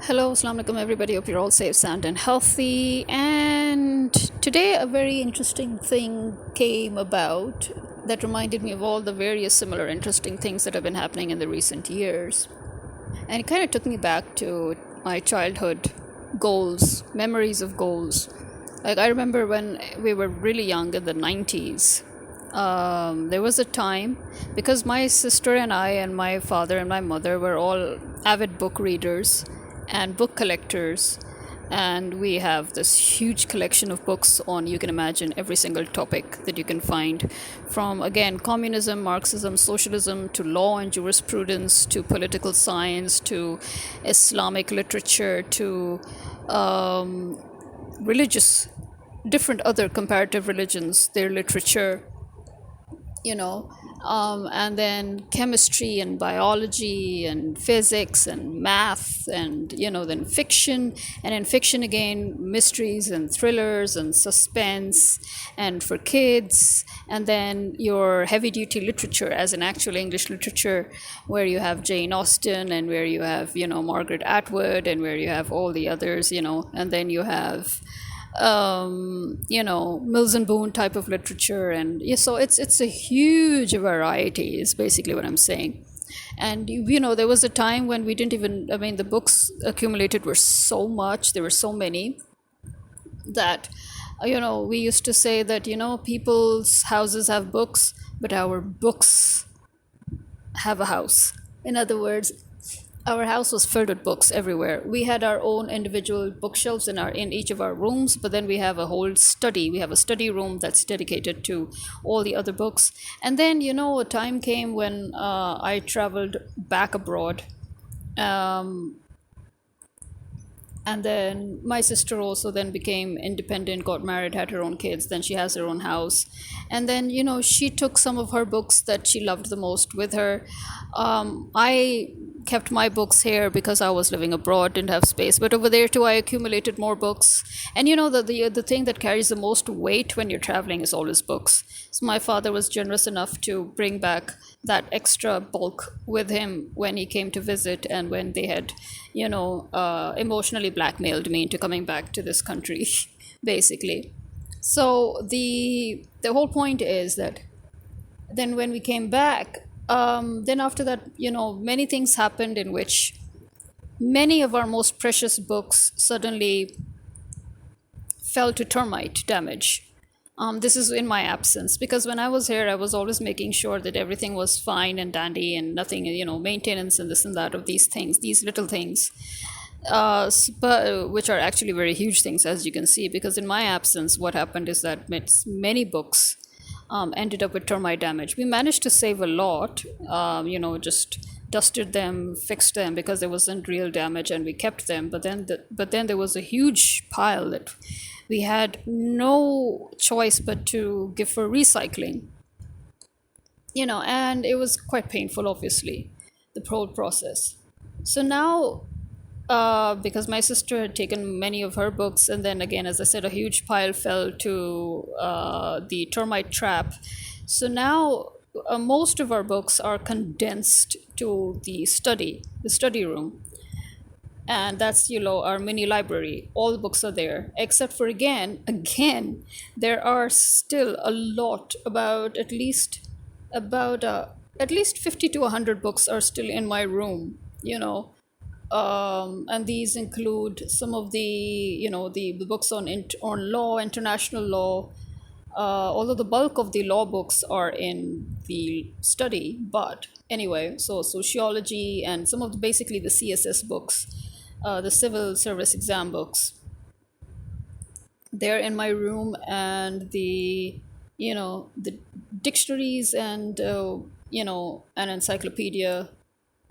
Hello, Assalamu alaikum, everybody. Hope you're all safe, sound, and healthy. And today, a very interesting thing came about that reminded me of all the various similar interesting things that have been happening in the recent years. And it kind of took me back to my childhood goals, memories of goals. Like, I remember when we were really young in the 90s. There was a time because my sister and I and my father and my mother were all avid book readers and book collectors, and we have this huge collection of books on, you can imagine, every single topic that you can find, from again communism, Marxism, socialism, to law and jurisprudence, to political science, to Islamic literature, to religious, different other comparative religions, their literature, you know, and then chemistry and biology and physics and math, and then fiction, and in fiction again, mysteries and thrillers and suspense, and for kids, and then your heavy duty literature as in actual English literature, where you have Jane Austen, and where you have Margaret Atwood, and where you have all the others, and then you have Mills and Boone type of literature, and yeah, so it's a huge variety is basically what I'm saying. And there was a time when we didn't even, I mean, the books accumulated were so much, there were so many that we used to say that people's houses have books, but our books have a house. In other words, our house was filled with books everywhere. We had our own individual bookshelves in each of our rooms, but then we have a whole study. We have a study room that's dedicated to all the other books. And then a time came when I traveled back abroad. And then my sister also then became independent, got married, had her own kids, then she has her own house. And then she took some of her books that she loved the most with her. I kept my books here because I was living abroad, didn't have space, but over there too I accumulated more books. And the thing that carries the most weight when you're traveling is always books. So my father was generous enough to bring back that extra bulk with him when he came to visit, and when they had emotionally blackmailed me into coming back to this country basically. So the whole point is that then when we came back, then after that, many things happened in which many of our most precious books suddenly fell to termite damage. This is in my absence, because when I was here, I was always making sure that everything was fine and dandy and nothing, maintenance and this and that of these things, these little things, but which are actually very huge things, as you can see. Because in my absence, what happened is that many books ended up with termite damage. We managed to save a lot, just dusted them, fixed them because there wasn't real damage, and we kept them. But then there was a huge pile that we had no choice but to give for recycling. And it was quite painful, obviously, the whole process. So now, because my sister had taken many of her books, and then again, as I said, a huge pile fell to the termite trap. So now most of our books are condensed to the study room, and that's our mini library. All the books are there, except for again, there are still a lot, about at least 50 to 100 books are still in my room. And these include some of the books on law, international law. Although the bulk of the law books are in the study, but anyway, so sociology and some of basically the CSS books, the civil service exam books, they're in my room, and the dictionaries and an encyclopedia,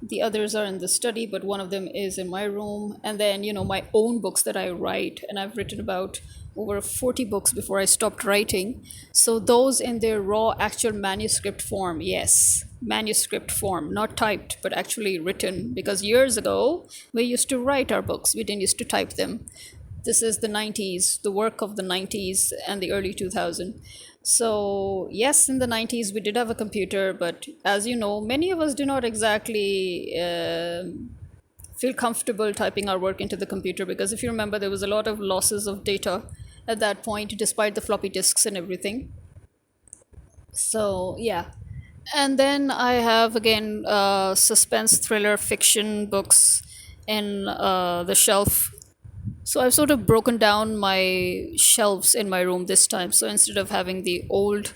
the others are in the study, but one of them is in my room. And then my own books that I write, and I've written about over 40 books before I stopped writing. So those in their raw actual manuscript form, yes, manuscript form, not typed but actually written, because years ago we used to write our books, we didn't used to type them. This is the 90s, the work of the 90s and the early 2000s. So yes, in the 90s we did have a computer, but as you know, many of us do not exactly feel comfortable typing our work into the computer, because if you remember, there was a lot of losses of data at that point, despite the floppy disks and everything. So yeah. And then I have again suspense, thriller, fiction books in the shelf. So I've sort of broken down my shelves in my room this time. So instead of having the old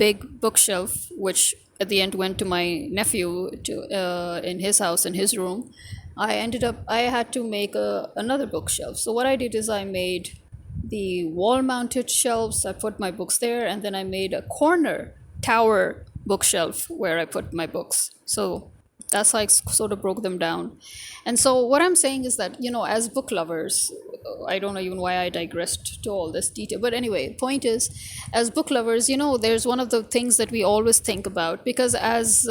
big bookshelf, which at the end went to my nephew in his house in his room, I had to make another bookshelf. So what I did is I made the wall mounted shelves. I put my books there, and then I made a corner tower bookshelf where I put my books. So that's how I sort of broke them down. And so what I'm saying is that, as book lovers, I don't know even why I digressed to all this detail. But anyway, point is, as book lovers, there's one of the things that we always think about, because as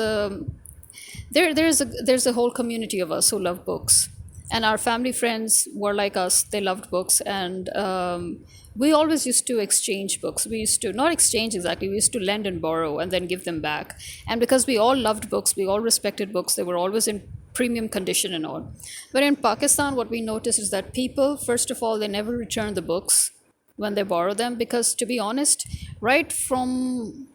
there's a whole community of us who love books, and our family friends were like us. They loved books, and we always used to exchange books. We used to not exchange exactly. We used to lend and borrow and then give them back. And because we all loved books, we all respected books. They were always in premium condition and all. But in Pakistan, what we noticed is that people, first of all, they never return the books when they borrow them, because to be honest, right from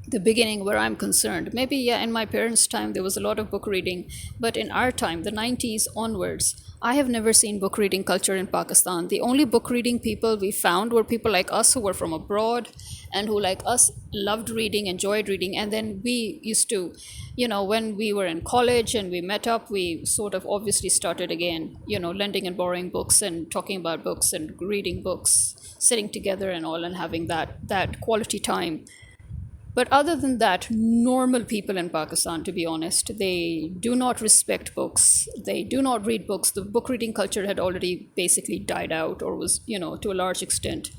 the beginning where I'm concerned. Maybe, yeah, in my parents' time, there was a lot of book reading, but in our time, the 90s onwards, I have never seen book reading culture in Pakistan. The only book reading people we found were people like us who were from abroad and who, like us, loved reading, enjoyed reading. And then we used to, when we were in college and we met up, we sort of obviously started again, lending and borrowing books and talking about books and reading books, sitting together and all, and having that quality time. But other than that, normal people in Pakistan, to be honest, they do not respect books. They do not read books. The book reading culture had already basically died out, or was, to a large extent.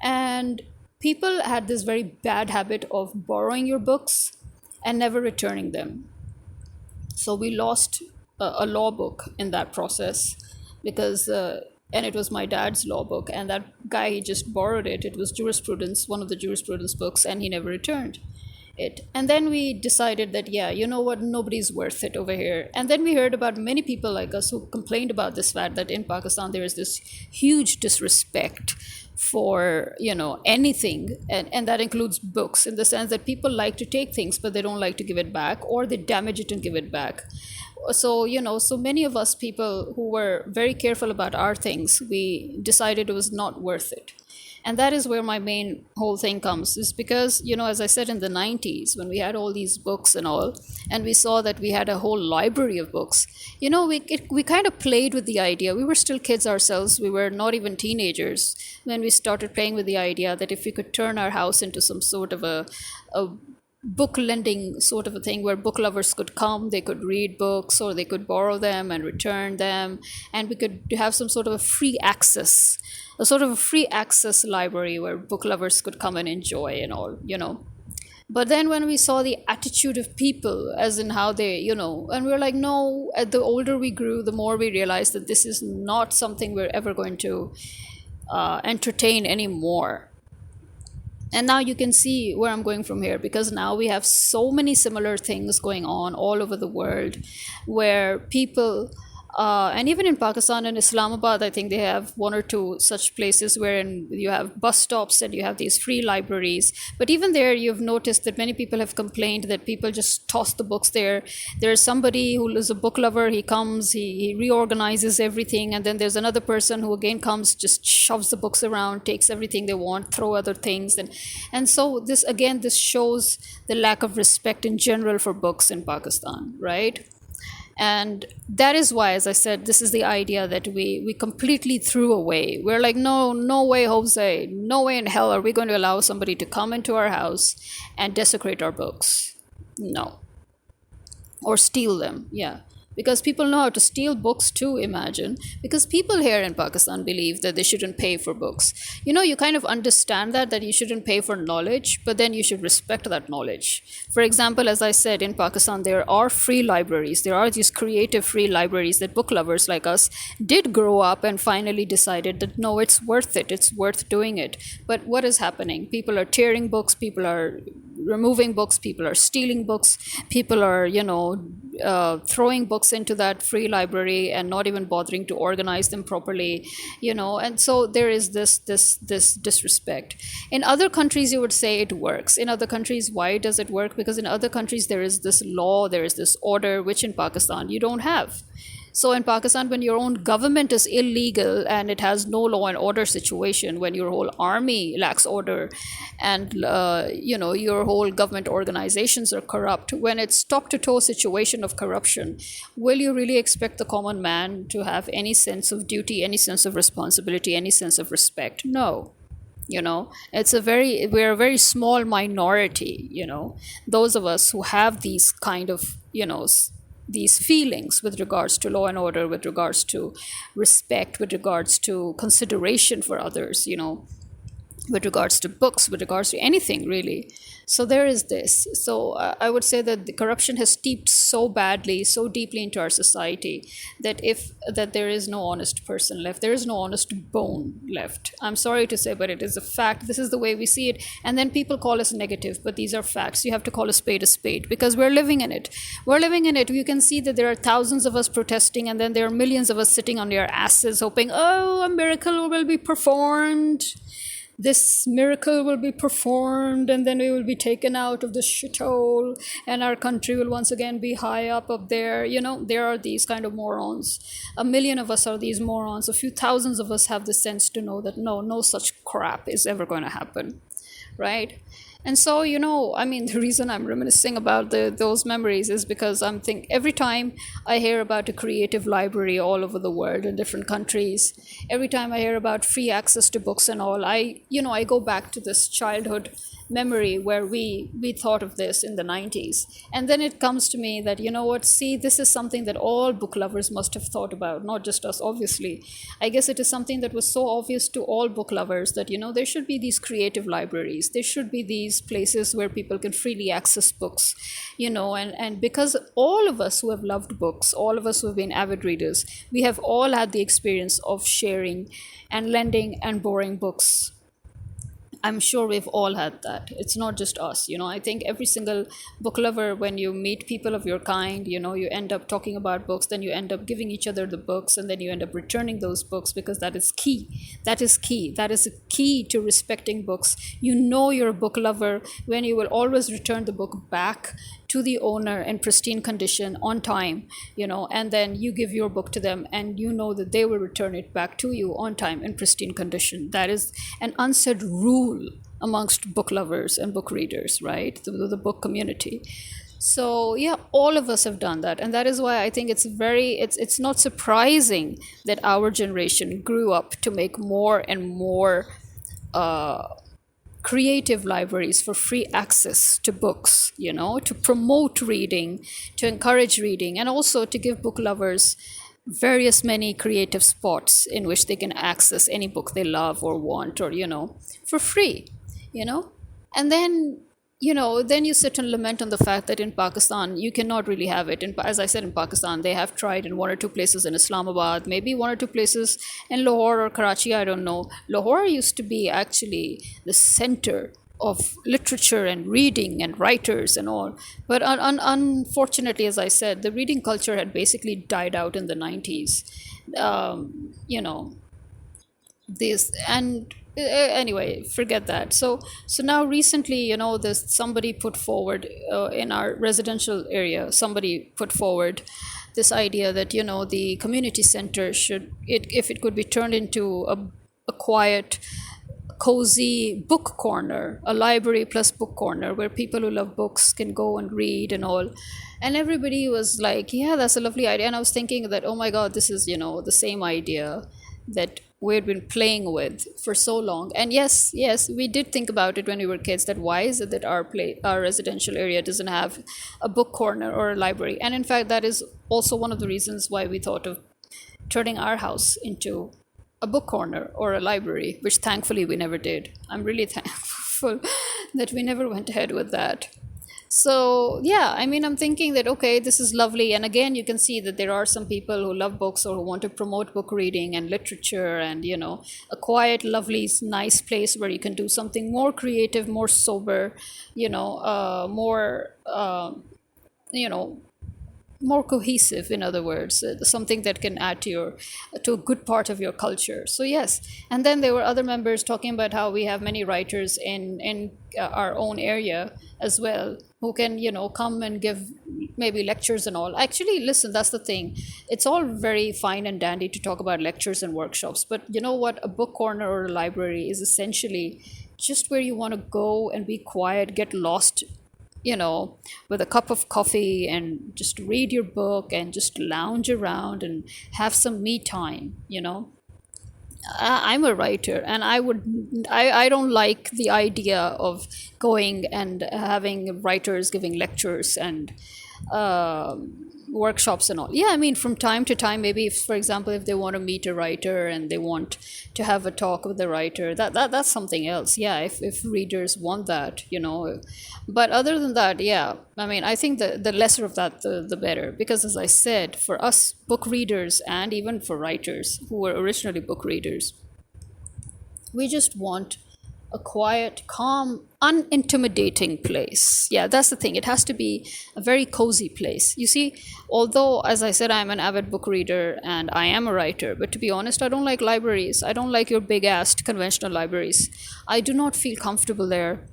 And people had this very bad habit of borrowing your books and never returning them. So we lost a law book in that process, because and it was my dad's law book, and that guy, he just borrowed it. It was jurisprudence, one of the jurisprudence books, and he never returned it. And then we decided that, yeah, you know what, nobody's worth it over here. And then we heard about many people like us who complained about this fact that in Pakistan there is this huge disrespect for anything, and that includes books, in the sense that people like to take things but they don't like to give it back, or they damage it and give it back. So so many of us people who were very careful about our things, we decided it was not worth it. And that is where my main whole thing comes, is because, as I said, in the 90s, when we had all these books and all, and we saw that we had a whole library of books, we kind of played with the idea. We were still kids ourselves. We were not even teenagers when we started playing with the idea that if we could turn our house into some sort of a book lending sort of a thing, where book lovers could come, they could read books, or they could borrow them and return them, and we could have some sort of a free access, a sort of a free access library where book lovers could come and enjoy and all. But then when we saw the attitude of people, as in how they, and we were like, no, the older we grew, the more we realized that this is not something we're ever going to entertain anymore. And now you can see where I'm going from here, because now we have so many similar things going on all over the world, where people, and even in Pakistan and Islamabad, I think they have one or two such places wherein you have bus stops and you have these free libraries. But even there, you've noticed that many people have complained that people just toss the books there. There's somebody who is a book lover, he comes, he reorganizes everything, and then there's another person who again comes, just shoves the books around, takes everything they want, throw other things. And so this shows the lack of respect in general for books in Pakistan, right? And that is why, as I said, this is the idea that we completely threw away. We're like, no way, Jose, no way in hell are we going to allow somebody to come into our house and desecrate our books. No. Or steal them, yeah. Because people know how to steal books too, imagine. Because people here in Pakistan believe that they shouldn't pay for books. You kind of understand that you shouldn't pay for knowledge, but then you should respect that knowledge. For example, as I said, in Pakistan, there are free libraries. There are these creative free libraries that book lovers like us did grow up and finally decided that, no, it's worth it. It's worth doing it. But what is happening? People are tearing books. People are removing books. People are stealing books. People are, throwing books into that free library and not even bothering to organize them properly, and so there is this disrespect. In other countries, you would say it works. In other countries, why does it work? Because in other countries there is this law, there is this order, which in Pakistan you don't have. So in Pakistan, when your own government is illegal and it has no law and order situation, when your whole army lacks order, and your whole government organizations are corrupt, when it's top to toe situation of corruption, will you really expect the common man to have any sense of duty, any sense of responsibility, any sense of respect? No. We're a very small minority, those of us who have these kind of these feelings with regards to law and order, with regards to respect, with regards to consideration for others, with regards to books, with regards to anything really. So there is this. So I would say that the corruption has steeped so badly, so deeply into our society that there is no honest person left. There is no honest bone left. I'm sorry to say, but it is a fact. This is the way we see it. And then people call us negative, but these are facts. You have to call a spade because we're living in it. We're living in it. You can see that there are thousands of us protesting, and then there are millions of us sitting on their asses hoping, oh, a miracle will be performed. This miracle will be performed, and then we will be taken out of the shithole, and our country will once again be high up there. There are these kind of morons. A million of us are these morons. A few thousands of us have the sense to know that no such crap is ever going to happen, right? And so, the reason I'm reminiscing about those memories is because every time I hear about a creative library all over the world in different countries, every time I hear about free access to books and all, I go back to this childhood memory where we thought of this in the 90s. And then it comes to me that, see, this is something that all book lovers must have thought about, not just us, obviously. I guess it is something that was so obvious to all book lovers that, there should be these creative libraries. There should be these places where people can freely access books, and because all of us who have loved books, all of us who have been avid readers, we have all had the experience of sharing and lending and borrowing books. I'm sure we've all had that. It's not just us. I think every single book lover, when you meet people of your kind, you end up talking about books, then you end up giving each other the books, and then you end up returning those books, because that is key. That is key. That is a key to respecting books. You're a book lover when you will always return the book back to the owner in pristine condition on time, and then you give your book to them, and that they will return it back to you on time in pristine condition. That is an unsaid rule amongst book lovers and book readers, right? The book community. So yeah, all of us have done that, and that is why I think it's not surprising that our generation grew up to make more and more creative libraries for free access to books, to promote reading, to encourage reading, and also to give book lovers many creative spots in which they can access any book they love or want, or for free. And then you sit and lament on the fact that in Pakistan you cannot really have it. And as I said, in Pakistan they have tried in one or two places in Islamabad, maybe one or two places in Lahore or Karachi, I don't know. Lahore used to be actually the center of literature and reading and writers and all, but unfortunately, as I said, the reading culture had basically died out in the 90s. This and Anyway, forget that. So now recently, this somebody put forward in our residential area, somebody put forward this idea that the community center if it could be turned into a quiet, cozy book corner, a library plus book corner where people who love books can go and read and all. And everybody was like, yeah, that's a lovely idea. And I was thinking that, oh my God, this is the same idea that we'd been playing with for so long. And yes, we did think about it when we were kids, that why is it that our residential area doesn't have a book corner or a library. And in fact, that is also one of the reasons why we thought of turning our house into a book corner or a library, which thankfully we never did. I'm really thankful that we never went ahead with that. So yeah, I'm thinking that, okay, this is lovely. And again, you can see that there are some people who love books or who want to promote book reading and literature, and a quiet, lovely, nice place where you can do something more creative, more sober, more more cohesive, in other words, something that can add to your to a good part of your culture. So yes. And then there were other members talking about how we have many writers in our own area as well, who can, come and give maybe lectures and all. Actually, listen, that's the thing. It's all very fine and dandy to talk about lectures and workshops, but you know what, a book corner or a library is essentially just where you want to go and be quiet, get lost, with a cup of coffee and just read your book and just lounge around and have some me time, I'm a writer, and I don't like the idea of going and having writers giving lectures and workshops and all. Yeah, I mean, from time to time, maybe if, for example, if they want to meet a writer and they want to have a talk with the writer, that's something else. Yeah, if readers want that, But other than that, yeah, I mean, I think the lesser of that, the better. Because as I said, for us book readers and even for writers who were originally book readers, we just want a quiet, calm, unintimidating place. Yeah, that's the thing. It has to be a very cozy place. You see, although, as I said, I'm an avid book reader and I am a writer, but to be honest, I don't like libraries. I don't like your big ass conventional libraries. I do not feel comfortable there.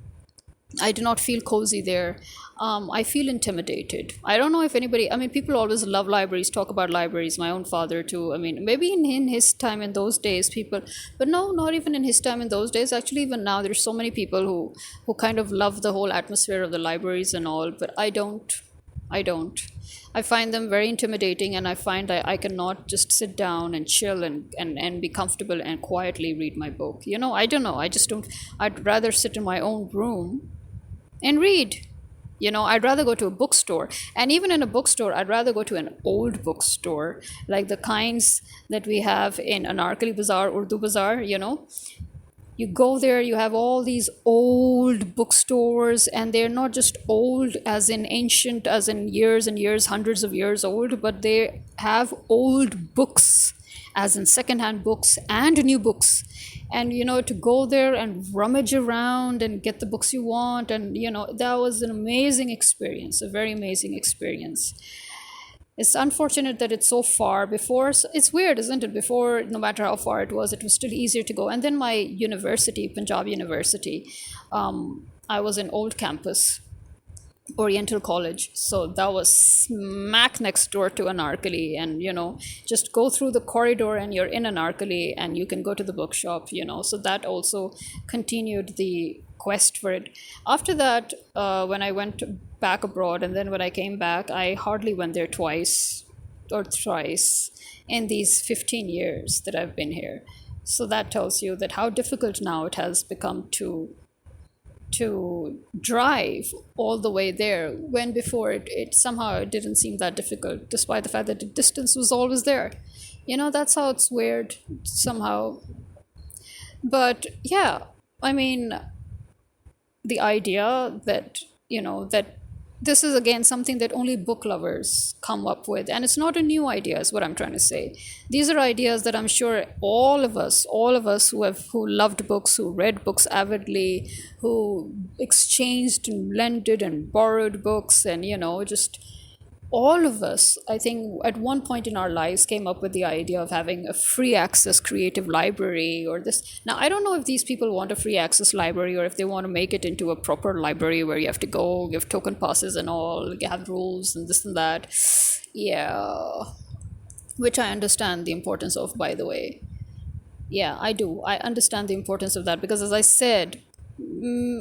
I do not feel cozy there. I feel intimidated. I don't know if anybody, I mean, people always love libraries, talk about libraries. My own father, too. I mean, maybe in his time, in those days, people, but no, not even in his time, in those days. Actually, even now, there's so many people who kind of love the whole atmosphere of the libraries and all, but I don't. I don't. I find them very intimidating, and I find that I cannot just sit down and chill and be comfortable and quietly read my book. I don't know. I just don't. I'd rather sit in my own room and read. I'd rather go to a bookstore. And even in a bookstore, I'd rather go to an old bookstore, like the kinds that we have in Anarkali Bazaar, Urdu Bazaar, You go there, you have all these old bookstores, and they're not just old as in ancient, as in years and years, hundreds of years old, but they have old books, as in secondhand books and new books. And to go there and rummage around and get the books you want, and that was an amazing experience, a very amazing experience. It's unfortunate that it's so far. Before, it's weird, isn't it? Before, no matter how far it was still easier to go. And then my university, Punjab University, I was in Old Campus, Oriental College. So that was smack next door to Anarkali. And, just go through the corridor and you're in Anarkali and you can go to the bookshop, So that also continued the quest for it. After that, when I went back abroad and then when I came back, I hardly went there twice or thrice in these 15 years that I've been here. So that tells you that how difficult now it has become to drive all the way there, when before it somehow it didn't seem that difficult, despite the fact that the distance was always there. That's how it's weird somehow. But yeah, I mean, the idea that that this is again something that only book lovers come up with, and it's not a new idea, is what I'm trying to say. These are ideas that I'm sure all of us who loved books, who read books avidly, who exchanged and lended and borrowed books, and just all of us, I think, at one point in our lives came up with the idea of having a free access creative library or this. Now, I don't know if these people want a free access library or if they want to make it into a proper library where you have to go, give token passes and all, have rules and this and that. Yeah. Which I understand the importance of, by the way. Yeah, I do. I understand the importance of that because, as I said,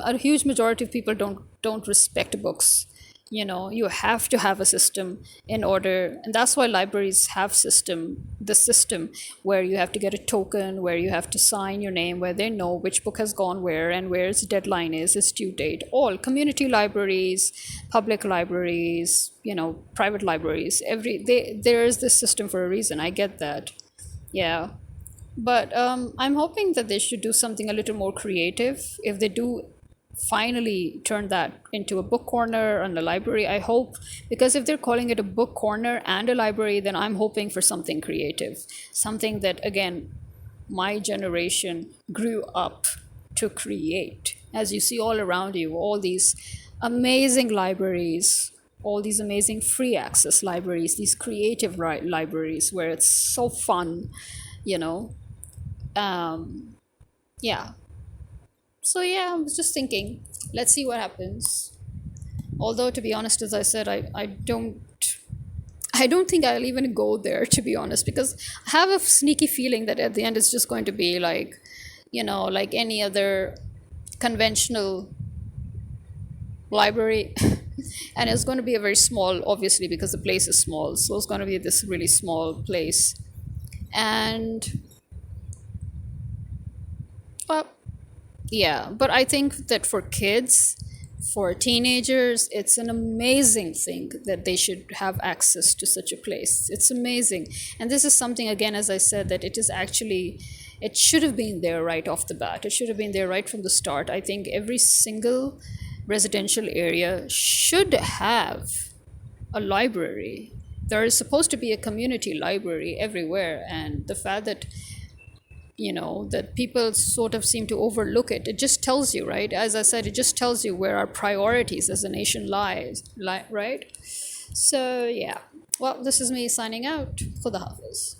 a huge majority of people don't respect books. You have to have a system in order, and that's why libraries have the system where you have to get a token, where you have to sign your name, where they know which book has gone where and where its deadline is, its due date. All community libraries, public libraries, private libraries, there is this system for a reason. I get that. Yeah. But I'm hoping that they should do something a little more creative. If they do finally turn that into a book corner and a library, I hope, because if they're calling it a book corner and a library, then I'm hoping for something creative, something that, again, my generation grew up to create. As you see all around you, all these amazing libraries, all these amazing free access libraries, these creative libraries where it's so fun, you know. Um, yeah. So yeah, I was just thinking, let's see what happens. Although to be honest, as I said, I don't think I'll even go there, to be honest, because I have a sneaky feeling that at the end it's just going to be like, like any other conventional library. And it's going to be a very small, obviously, because the place is small. So it's going to be this really small place. And, well, yeah, but I think that for kids, for teenagers, it's an amazing thing that they should have access to such a place. It's amazing. And this is something, again, as I said, that it is actually, it should have been there right off the bat. It should have been there right from the start. I think every single residential area should have a library. There is supposed to be a community library everywhere. And the fact that that people sort of seem to overlook it, it just tells you, right, as I said, it just tells you where our priorities as a nation right? So yeah, well, this is me signing out. For the Hafiz.